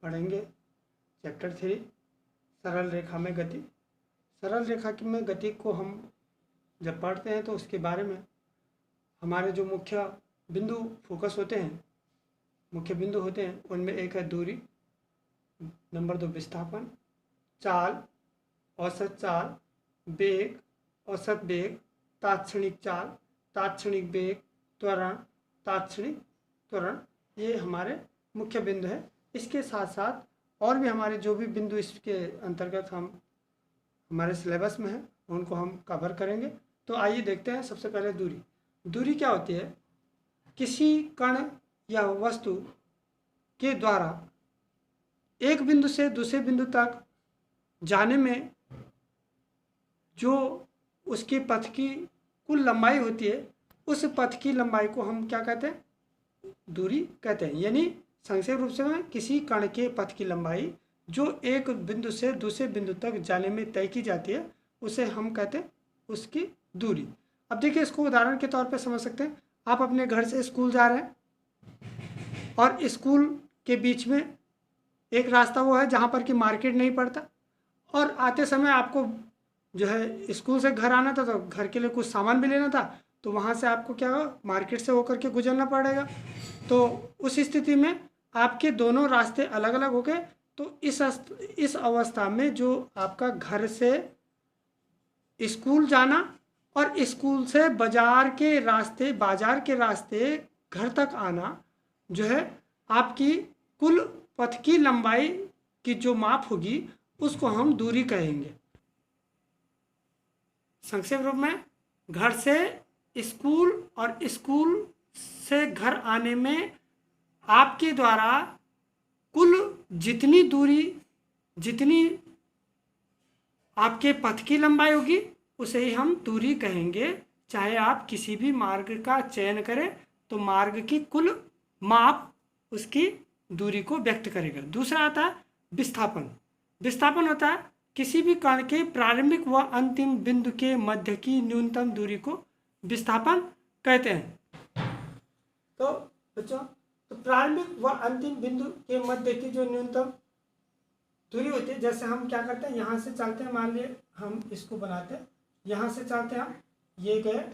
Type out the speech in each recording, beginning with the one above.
पढ़ेंगे चैप्टर 3 सरल रेखा में गति। सरल रेखा की में गति को हम जब पढ़ते हैं तो उसके बारे में हमारे जो मुख्य बिंदु फोकस होते हैं, मुख्य बिंदु होते हैं, उनमें एक है दूरी, नंबर 2 विस्थापन, चाल, औसत चाल, वेग, औसत वेग, तात्क्षणिक चाल, तात्क्षणिक वेग, त्वरण, तात्क्षणिक त्वरण, ये हमारे मुख्य बिंदु हैं। इसके साथ साथ और भी हमारे जो भी बिंदु इसके अंतर्गत हम हमारे सिलेबस में हैं उनको हम कवर करेंगे। तो आइए देखते हैं। सबसे पहले दूरी। दूरी क्या होती है? किसी कण या वस्तु के द्वारा एक बिंदु से दूसरे बिंदु तक जाने में जो उसके पथ की कुल लंबाई होती है, उस पथ की लंबाई को हम क्या कहते हैं? दूरी कहते हैं। यानी संक्षेप रूप से में किसी कण के पथ की लंबाई जो एक बिंदु से दूसरे बिंदु तक जाने में तय की जाती है, उसे हम कहते हैं उसकी दूरी। अब देखिए, इसको उदाहरण के तौर पे समझ सकते हैं। आप अपने घर से स्कूल जा रहे हैं और स्कूल के बीच में एक रास्ता वो है जहाँ पर कि मार्केट नहीं पड़ता, और आते समय आपको जो है स्कूल से घर आना था, तो घर के लिए कुछ सामान भी लेना था, तो वहाँ से आपको क्या होगा, मार्केट से होकर के गुजरना पड़ेगा। तो उस स्थिति में आपके दोनों रास्ते अलग अलग हो गए। तो इस अवस्था में जो आपका घर से स्कूल जाना और स्कूल से बाजार के रास्ते घर तक आना जो है, आपकी कुल पथ की लंबाई की जो माप होगी उसको हम दूरी कहेंगे। संक्षेप रूप में, घर से स्कूल और स्कूल से घर आने में आपके द्वारा कुल जितनी दूरी, जितनी आपके पथ की लंबाई होगी उसे ही हम दूरी कहेंगे। चाहे आप किसी भी मार्ग का चयन करें तो मार्ग की कुल माप उसकी दूरी को व्यक्त करेगा। दूसरा आता है विस्थापन। विस्थापन होता है किसी भी कण के प्रारंभिक व अंतिम बिंदु के मध्य की न्यूनतम दूरी को विस्थापन कहते हैं। तो बच्चों, तो प्रारंभिक व अंतिम बिंदु के मध्य की जो न्यूनतम दूरी होती है, जैसे हम क्या करते हैं, यहाँ से चलते हैं, मान लिए हम इसको बनाते हैं, यहाँ से चलते हैं हम, ये गए,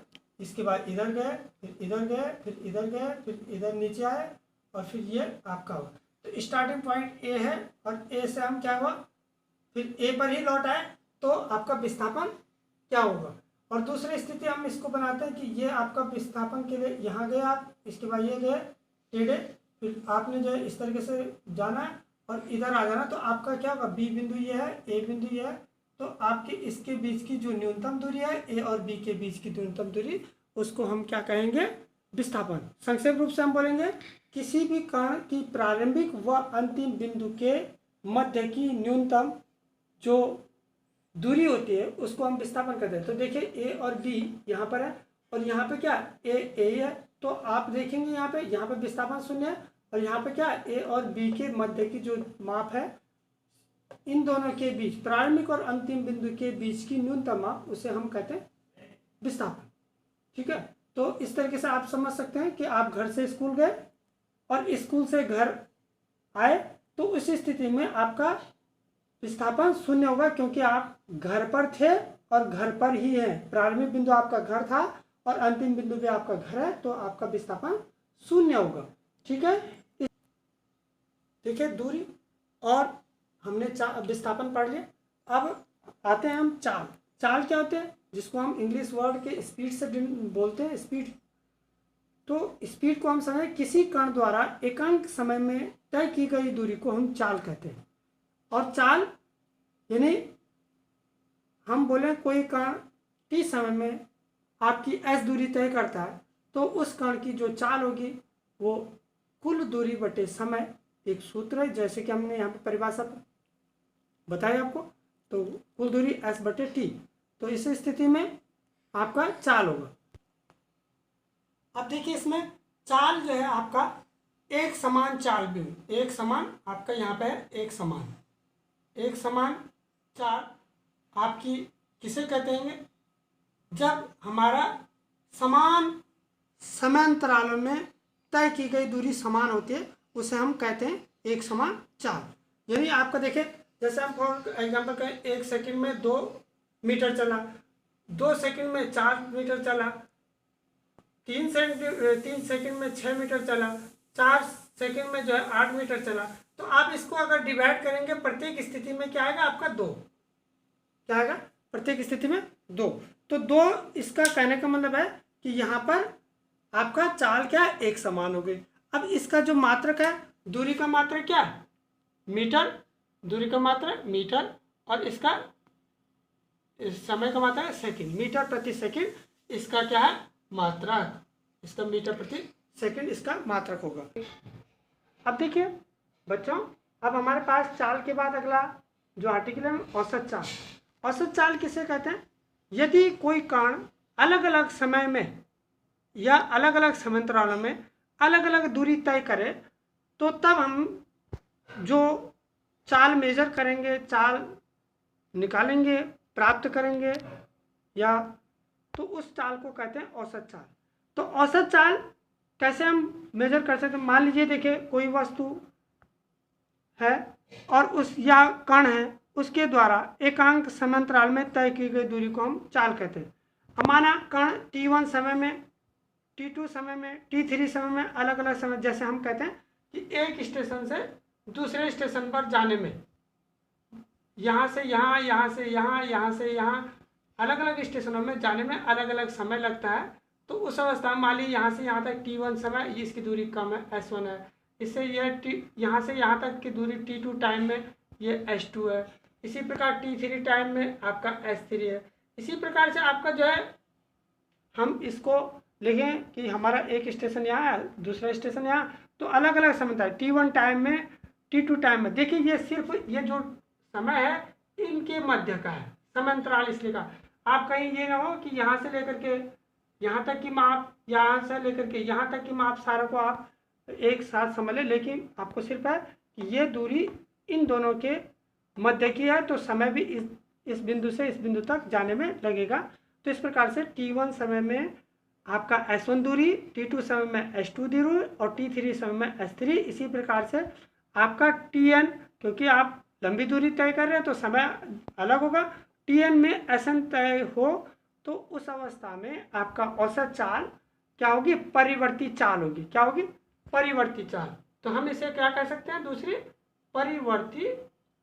इसके बाद इधर गए, फिर इधर गए, फिर इधर गए, फिर इधर नीचे आए, और फिर ये आपका हुआ। तो स्टार्टिंग पॉइंट ए है और ए से हम क्या हुआ, फिर ए पर ही लौट आए, तो आपका विस्थापन क्या होगा। और दूसरी स्थिति हम इसको बनाते हैं कि ये आपका विस्थापन के लिए यहाँ गए आप, इसके बाद ये गए टेढ़े, फिर आपने जो है इस तरीके से जाना है और इधर आ जाना, तो आपका क्या होगा, बी बिंदु ये है, ए बिंदु ये है, तो आपके इसके बीच की जो न्यूनतम दूरी है, ए और बी के बीच की न्यूनतम दूरी, उसको हम क्या कहेंगे, विस्थापन। संक्षेप रूप से हम बोलेंगे किसी भी कण की प्रारंभिक व अंतिम बिंदु के मध्य की न्यूनतम जो दूरी होती है उसको हम विस्थापन कहते हैं। तो देखिए, ए और बी यहाँ पर है और यहाँ पे क्या ए है, तो आप देखेंगे यहाँ पे विस्थापन 0 है, और यहाँ पे क्या ए और बी के मध्य की जो माप है, इन दोनों के बीच, प्रारंभिक और अंतिम बिंदु के बीच की न्यूनतम माप, उसे हम कहते हैं विस्थापन। ठीक है, तो इस तरीके से आप समझ सकते हैं कि आप घर से स्कूल गए और स्कूल से घर आए, तो उस स्थिति में आपका विस्थापन 0 होगा, क्योंकि आप घर पर थे और घर पर ही हैं। प्रारंभिक बिंदु आपका घर था और अंतिम बिंदु भी आपका घर है, तो आपका विस्थापन 0 होगा। ठीक है, ठीक है, दूरी और हमने विस्थापन पढ़ लिया। अब आते हैं हम चाल। चाल क्या होते हैं, जिसको हम इंग्लिश वर्ड के स्पीड से बोलते हैं, स्पीड। तो स्पीड को हम समझें, किसी कण द्वारा एकांक समय में तय की गई दूरी को हम चाल कहते हैं। और चाल यानी हम बोले कोई कण टी समय में आपकी एस दूरी तय करता है, तो उस कण की जो चाल होगी वो कुल दूरी बटे समय, एक सूत्र है, जैसे कि हमने यहाँ पे परिभाषा बताई आपको, तो कुल दूरी एस बटे टी। तो इस स्थिति में आपका चाल होगा। अब देखिए, इसमें चाल जो है आपका एक समान चाल भी, एक समान आपका यहाँ पे है, एक समान चाल आपकी किसे कहते हैं, जब हमारा समान समांतरालों में तय की गई दूरी समान होती है, उसे हम कहते हैं एक समान चाल। यानी आपका देखें, जैसे हम फॉर एग्जाम्पल कहें 1 सेकंड में 2 मीटर चला, 2 सेकंड में 4 मीटर चला, 3 सेकंड में 6 मीटर चला, 4 सेकंड में जो है 8 मीटर चला। तो आप इसको अगर डिवाइड करेंगे प्रत्येक स्थिति में क्या आएगा आपका 2, क्या आएगा प्रत्येक स्थिति में 2। तो 2 इसका कहने का मतलब है कि यहाँ पर आपका चाल क्या है, एक समान हो गई। अब इसका जो मात्रक है, दूरी का मात्रक क्या है, मीटर, दूरी का मात्रक मीटर, और इसका समय का मात्रक है सेकंड, मीटर प्रति सेकंड इसका क्या है मात्रक, इसका मीटर प्रति सेकंड इसका मात्रक होगा। अब देखिए बच्चों, अब हमारे पास चाल के बाद अगला जो आर्टिकल है औसत चाल। औसत चाल किसे कहते हैं? यदि कोई कण अलग अलग समय में या अलग अलग समांतरालों में अलग अलग दूरी तय करे, तो तब हम जो चाल मेजर करेंगे, चाल निकालेंगे, प्राप्त करेंगे, या तो उस चाल को कहते हैं औसत चाल। तो औसत चाल कैसे हम मेजर कर सकते हैं? मान लीजिए देखिए कोई वस्तु है और उस या कण है, उसके द्वारा एकांक समांतराल में तय की गई दूरी को हम चाल कहते हैं। हमारा कण t1 समय में, t2 समय में, t3 समय में अलग अलग समय, जैसे हम कहते हैं कि एक स्टेशन से दूसरे स्टेशन पर जाने में, यहाँ से यहाँ, यहाँ से यहाँ, यहाँ से यहाँ, अलग अलग स्टेशनों में जाने में अलग अलग समय लगता है। तो उस अवस्था में मान लीजिए यहाँ से यहाँ तक t1 समय, इसकी दूरी कम है, s1 है। इससे यह यहाँ से यहाँ तक की दूरी t2 टाइम में ये s2 है। इसी प्रकार t3 टाइम में आपका s3 है। इसी प्रकार से आपका जो है हम इसको लिखें कि हमारा एक स्टेशन यहाँ है, दूसरा स्टेशन यहाँ, तो अलग अलग समय था t1 टाइम में, t2 टाइम में। देखिए ये सिर्फ ये जो समय है इनके मध्य का है, समांतराल इसलिए का। आप कहीं ये ना हो कि यहाँ से लेकर के यहाँ तक की माप, यहाँ से लेकर के यहाँ तक की माप सारा को आप एक साथ समझ लें, लेकिन आपको सिर्फ है कि ये दूरी इन दोनों के मध्य की है, तो समय भी इस बिंदु से इस बिंदु तक जाने में लगेगा। तो इस प्रकार से t1 समय में आपका s1 दूरी, t2 समय में s2 दूरी, और t3 समय में s3। इसी प्रकार से आपका tn, क्योंकि आप लंबी दूरी तय कर रहे हैं तो समय अलग होगा, tn में sn तय हो, तो उस अवस्था में आपका औसत चाल क्या होगी, परिवर्ती चाल होगी। क्या होगी? परिवर्ती चाल। तो हम इसे क्या कह सकते हैं, दूसरी परिवर्ती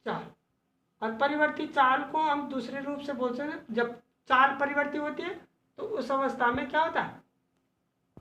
चाल। और परिवर्ती चाल को हम दूसरे रूप से बोल सकते हैं, जब चाल परिवर्ती होती है तो उस अवस्था में क्या होता है,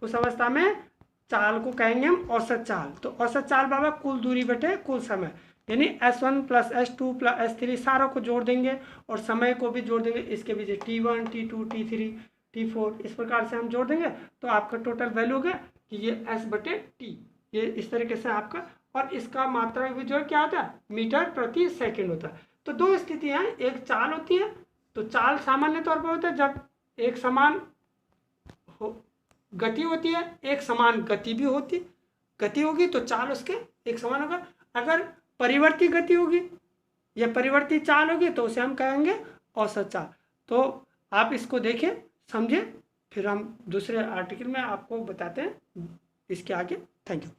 उस अवस्था में चाल को कहेंगे हम औसत चाल। तो औसत चाल बाबा कुल दूरी बटे कुल समय, यानी s1 plus s2 plus s3 सारों को जोड़ देंगे और समय को भी जोड़ देंगे, इसके बीच t1 t2 t3 t4 इस प्रकार से हम जोड़ देंगे, तो आपका टोटल वैल्यू हो गया कि ये s बटे t, ये इस तरीके से आपका। और इसका मात्रा भी जो है क्या होता है, मीटर प्रति सेकंड होता है। तो दो स्थितियाँ, एक चाल होती है, तो चाल सामान्य तौर पर होता है जब एक समान गति होती है, एक समान गति भी गति होगी तो चाल उसके एक समान होगा। अगर परिवर्ती गति होगी या परिवर्ती चाल होगी तो उसे हम कहेंगे औसत चाल। तो आप इसको देखें, समझें, फिर हम दूसरे आर्टिकल में आपको बताते हैं इसके आगे। Thank you.